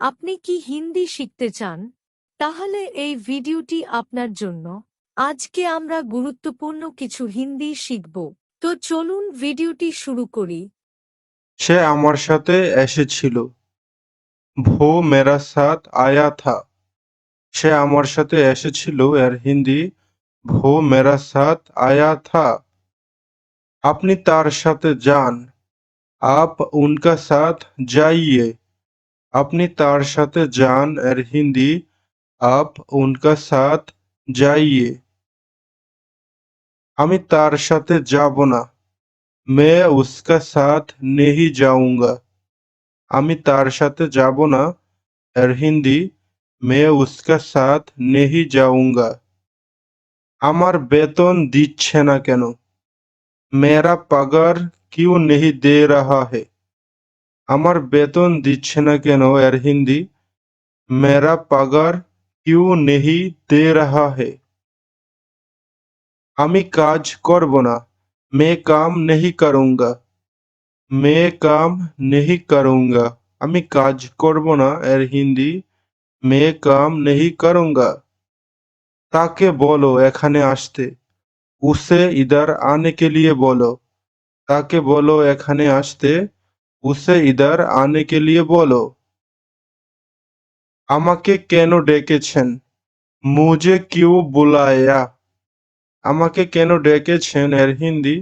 আপনি কি হিন্দি শিখতে চান? তাহলে এই ভিডিওটি আপনার জন্য। আজকে আমরা গুরুত্বপূর্ণ কিছু হিন্দি শিখব। তো চলুন ভিডিওটি শুরু করি। সে আমার সাথে এসেছিল। वो मेरा साथ आया था। সে আমার সাথে এসেছিল এর হিন্দি वो मेरा साथ आया था। আপনি তার সাথে যান। आप उनका साथ जाइए। আপনি তার সাথে যান এর হিন্দি आप उनका साथ जाइए। আমি তার সাথে যাব না। मैं उसका साथ नहीं जाऊंगा। আমি তার সাথে যাব না এর হিন্দি मैं उसका साथ नहीं जाऊंगा। আমার বেতন দিচ্ছে না কেন? मेरा पगार क्यों नहीं दे रहा है? আমার বেতন দিচ্ছে না কেন এর হিন্দি मेरा पगार क्यों नहीं दे रहा है। আমি কাজ করব না। मैं काम नहीं करूंगा। मैं काम नहीं करूंगा। আমি কাজ করব না এর হিন্দি मैं काम नहीं करूंगा। তাকে বলো এখানে আসতে। उसे इधर आने के लिए बोलो। তাকে বলো এখানে আসতে। उसे इधर आने के लिए बोलो। আমাকে কেন ডেকেছেন? मुझे क्यों बुलाया? আমাকে কেন ডেকেছেন এর হিন্দি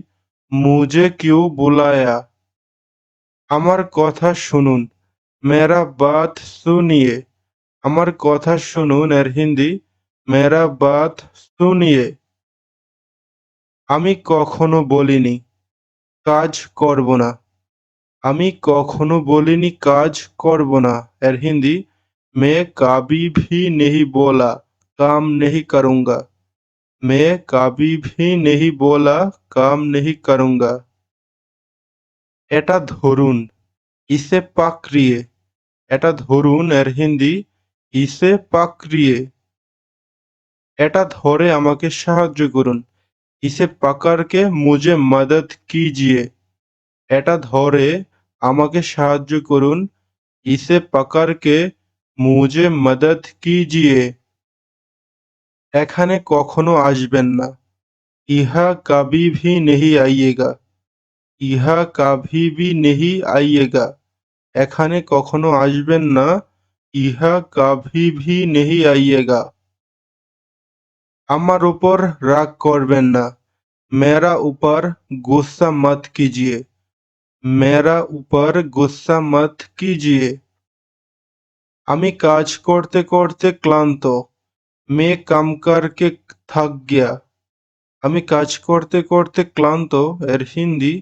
मुझे क्यों बुलाया। আমার কথা শুনুন। मेरा बात सुनिए। আমার কথা শুনুন এর হিন্দি मेरा बात सुनिए। আমি কখনো বলিনি কাজ করব না। আমি কখনো বলিনি কাজ করব না এর হিন্দি मैं कभी भी नहीं बोला काम नहीं करूंगा। मैं कभी भी नहीं बोला काम नहीं करूंगा। এটা ধরুন इसे पकड़िए। এটা ধরুন এর হিন্দি इसे पकड़िए। এটা ধরে আমাকে সাহায্য করুন इसे पकड़ के मुझे मदद कीजिए। এটা ধরে আমাকে সাহায্য করুন इसे पकड़ के मुझे मदद कीजिए। এখানে কখনো আসবেন না। ইহা कभी भी नहीं आइएगा। ইহা कभी भी नहीं आइएगा। এখানে কখনো আসবেন না। ইহা कभी भी नहीं आइएगा। আমার উপর রাগ করবেন না। मेरा ऊपर गुस्सा मत कीजिए। मेरा ऊपर गुस्सा मत कीजिए। আমি কাজ করতে করতে ক্লান্ত। मैं काम करके थक गया। আমি কাজ করতে করতে ক্লান্ত এর হিন্দি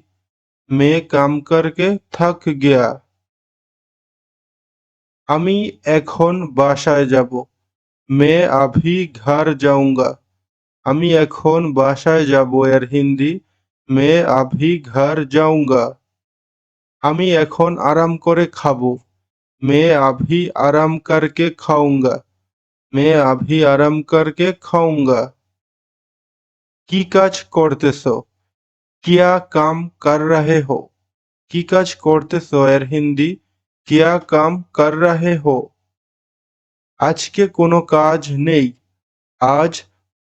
मैं काम करके थक गया। আমি এখন বাসায় যাব। मैं अभी घर जाऊंगा। আমি এখন বাসায় যাব এর হিন্দি मैं अभी घर जाऊंगा। আমি এখন আরাম করে খাবো। मैं अभी आराम करके खाऊंगा। मैं अभी आराम करके खाऊंगा। কি কাজ করতেছো? क्या काम कर रहे हो? কি কাজ করতেছো এর হিন্দি क्या काम कर रहे हो। আজকে কোনো কাজ নেই। आज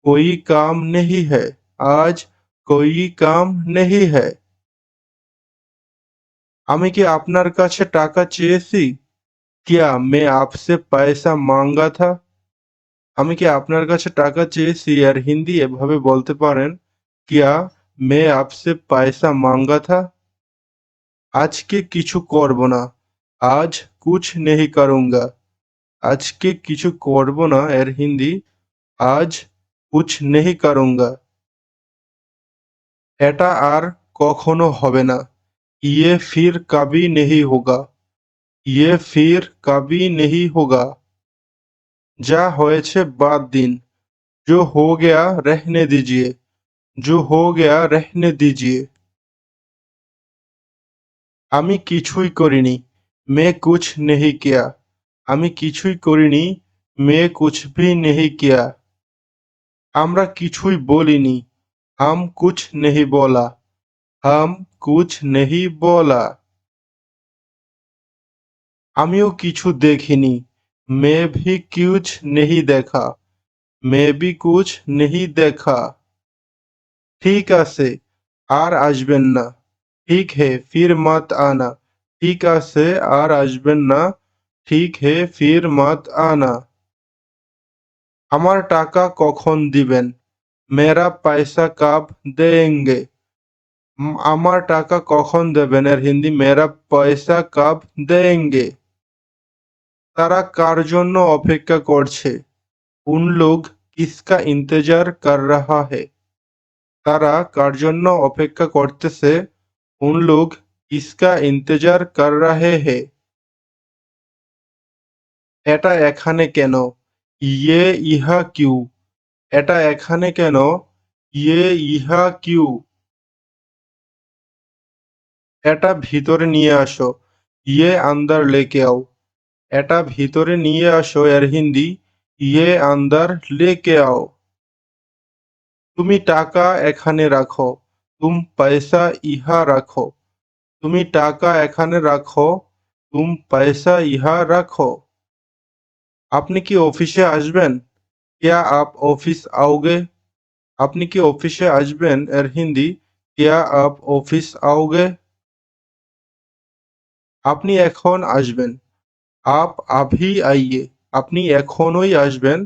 कोई काम नहीं है। आज कोई काम नहीं है। আমি কি আপনার কাছে টাকা চেয়েছি? क्या मैं आपसे पैसा मांगा था? আমি কি আপনার কাছে টাকা চেয়েছি এর হিন্দি এভাবে বলতে পারেন क्या मैं आपसे पैसा मांगा था। আজকে কিছু করব না। आज कुछ नहीं करूंगा। আজকে কিছু করব না এর হিন্দি आज कुछ नहीं करूंगा। এটা আর কখনো হবে না। ये फिर कभी नहीं होगा। ये फिर कभी नहीं होगा। যা হয়েছে বাদ দিন। जो हो गया रहने दीजिए। जो हो गया रहने दीजिए। আমি কিছুই করিনি। मैं कुछ नहीं किया। আমি কিছুই করিনি। मैं कुछ भी नहीं किया। আমরা কিছুই বলিনি। हम कुछ नहीं बोला। हम कुछ नहीं बोला। আমিও কিছু দেখিনি। मैं भी कुछ नहीं देखा। मैं भी कुछ नहीं देखा। ঠিক আছে, আর আসবেন না। ঠিক হে ফির মত আনা। ঠিক আছে, আর আসবেন না। ঠিক হে ফির মত আনা। আমার টাকা কখন দিবেন? মেরা পয়সা কাব দেঙ্গে। আমার টাকা কখন দেবেন? এর হিন্দি মেরা পয়সা কাব দেঙ্গে। তারা কার জন্য অপেক্ষা করছে? उन लोग किसका इंतजार कर रहा है? তারা কার জন্য অপেক্ষা করতেছে? उन लोग किसका इंतजार कर रहे हैं? এটা এখানে কেন? ये ইহা কিউ? এটা এখানে কেন? ये ইহা কিউ? এটা ভিতরে নিয়ে আসো। ये अंदर लेके आओ। এটা ভিতরে নিয়ে আসো। এর হিন্দি ये अंदर लेके आओ। তুমি টাকা এখানে রাখো। तुम पैसा ইহা রাখো। তুমি টাকা এখানে রাখো। तुम पैसा ইহা রাখো। আপনি কি অফিসে আসবেন? क्या आप ऑफिस आओगे? আপনি কি অফিসে আসবেন? এর হিন্দি क्या आप ऑफिस आओगे? আপনি এখন আসবেন। आप अभी आइए। আপনি এখনই আসবেন।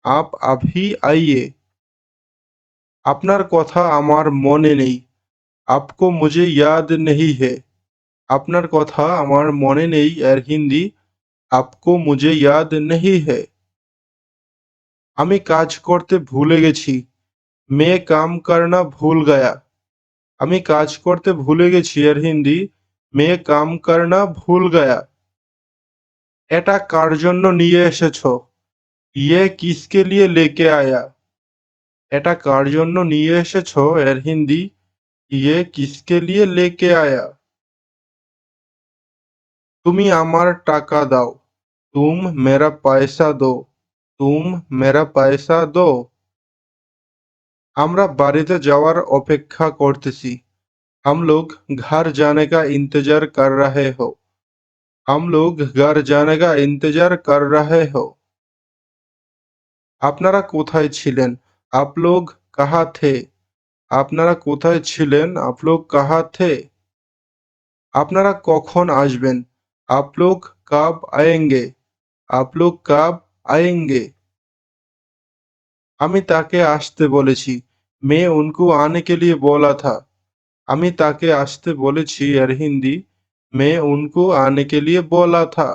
आप अभी आइए। আপনার কথা আমার মনে নেই। आपको मुझे याद नहीं है। আপনার কথা আমার মনে নেই। এর হিন্দি आपको मुझे याद नहीं है। আমি কাজ করতে ভুলে গেছি। मैं काम करना भूल गया। আমি কাজ করতে ভুলে গেছি। এর হিন্দি मैं काम करना भूल गया। এটা কার জন্য নিয়ে এসেছো? ये किसके लिए लेके आया? এটা কার জন্য নিয়ে এসেছো? এর হিন্দি ये किसके लिए लेके आया? তুমি আমার টাকা দাও। तुम मेरा पैसा दो। तुम मेरा पैसा दो। আমরা বাড়িতে যাওয়ার অপেক্ষা করতেছি। हम लोग घर जाने का इंतजार कर रहे हो। हम लोग घर जाने का इंतजार कर रहे हो। আপনারা কোথায় ছিলেন? आप लोग कहाँ थे? আপনারা কোথায় ছিলেন? आप लोग कहाँ थे? আপনারা কখন আসবেন? आप लोग कब आएंगे? आप लोग कब आएंगे? আমি তাকে আসতে বলেছি। मैं उनको आने के लिए बोला था। আমি তাকে আসতে বলেছি। এর হিন্দি मैं उनको आने के लिए बोला था।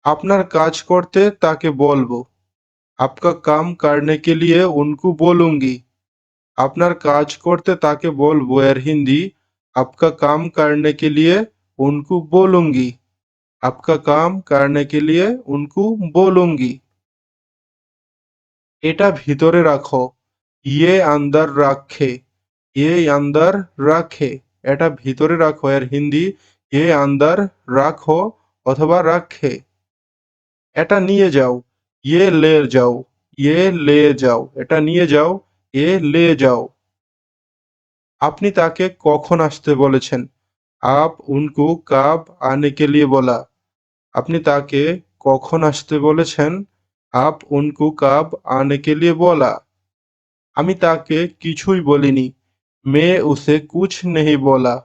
আপনার কাজ করতে তাকে বলবো। आपका काम करने के लिए उनको बोलूंगी। আপনার কাজ করতে তাকে বলবো। এর হিন্দি आपका काम करने के लिए उनको बोलूंगी। आपका काम करने के लिए उनको बोलूंगी। এটা ভিতরে রাখো। ये अंदर रखे। ये अंदर रखे। এটা ভিতরে রাখো। এর হিন্দি ये अंदर রাখো অথবা রাখে। এটা নিয়ে যাও। ये ले जाओ। ये ले जाओ। এটা নিয়ে যাও। ये ले जाओ। আপনি তাকে কখন আসতে বলেছেন? आप उनको कब आने के लिए बोला? আপনি তাকে কখন আসতে বলেছেন? आप उनको कब आने के लिए बोला? আমি তাকে কিছুই বলিনি। मैं उसे कुछ नहीं बोला।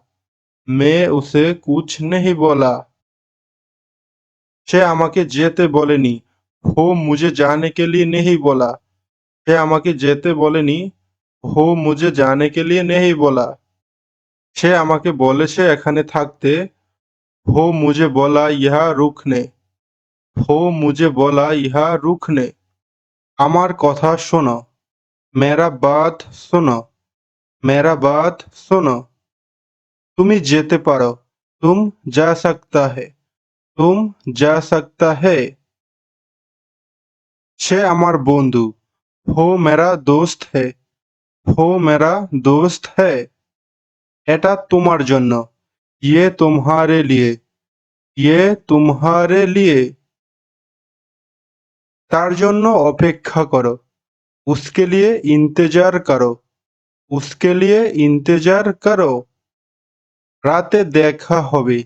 मैं उसे कुछ नहीं बोला। সে আমাকে যেতে বলেনি। वो मुझे जाने के लिए नहीं बोला। সে আমাকে যেতে বলেনি। वो मुझे जाने के लिए नहीं बोला। সে আমাকে বলেছে এখানে থাকতে। वो मुझे बोला यहाँ रुकने। वो मुझे बोला यहाँ रुकने। আমার কথা শোনো। मेरा बात सुनो। मेरा बात सुनो। তুমি যেতে পারো। तुम जा सकता है। तुम जा सकता है। সে আমার বন্ধু। वो मेरा दोस्त है। वो मेरा दोस्त है। এটা তোমার জন্য। ये तुम्हारे लिए। ये तुम्हारे लिए। তার জন্য অপেক্ষা করো। उसके लिए इंतजार करो। उसके लिए इंतजार करो। রাতে দেখা হবে।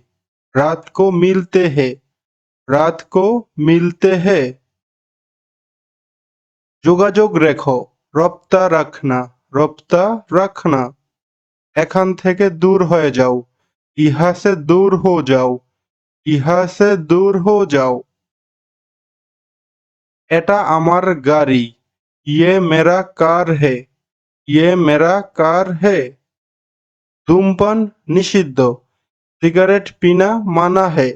रात को मिलते हैं। रात को मिलते हैं। যোগাযোগ রেখো, রপ্তা রাখনা, রপ্তা রাখনা। এখান থেকে দূর হয়ে যাও, ইহা সে দূর হো যাও, ইহা সে দূর হো যাও। এটা আমার গাড়ি, ইয়ে মেরা কার হে, ইয়ে মেরা কার হে। ধূমপান নিষিদ্ধ, সিগারেট পিনা মানা হে,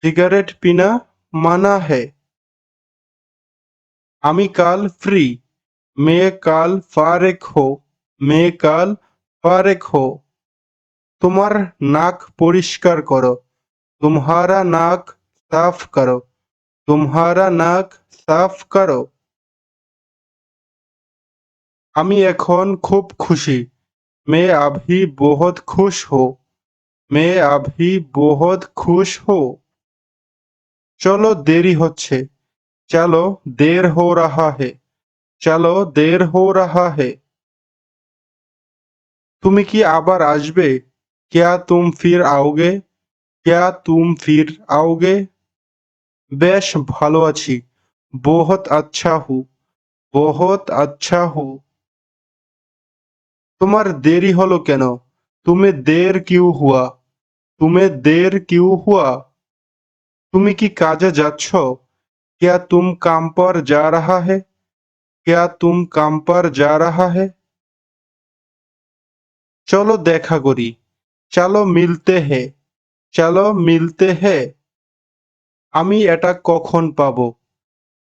সিগারেট পিনা মানা হে। আমি কাল ফ্রি, मैं কাল ফারেক হো, मैं কাল ফারেক হো। তোমার নাক পরিষ্কার করো, तुम्हारा नाक साफ करो, तुम्हारा नाक साफ करो। আমি এখন খুব খুশি, मैं अभी बहुत खुश हूँ, मैं अभी बहुत खुश हूँ। চলো দেরি হচ্ছে, चलो देर हो रहा है, चलो देर हो रहा है। তুমি কি আবার আসবে? क्या तुम फिर आओगे, क्या तुम फिर आओगे। বেশ ভালো আছি, बहुत अच्छा हूँ, बहुत अच्छा हूँ। তোমার দেরি হলো কেন? तुम्हें देर क्यों हुआ, तुम्हें देर क्यों हुआ। তুমি কি কাজে যাচ্ছ? क्या तुम काम पर जा रहा है, क्या तुम काम पर जा रहा है। চলো দেখা করি, চলো মিলতে হে, চলো মিলতে হে। আমি এটা কখন পাবো?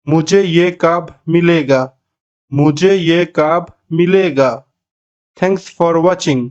मुझे ये कब मिलेगा, मुझे ये कब मिलेगा। Thanks for watching.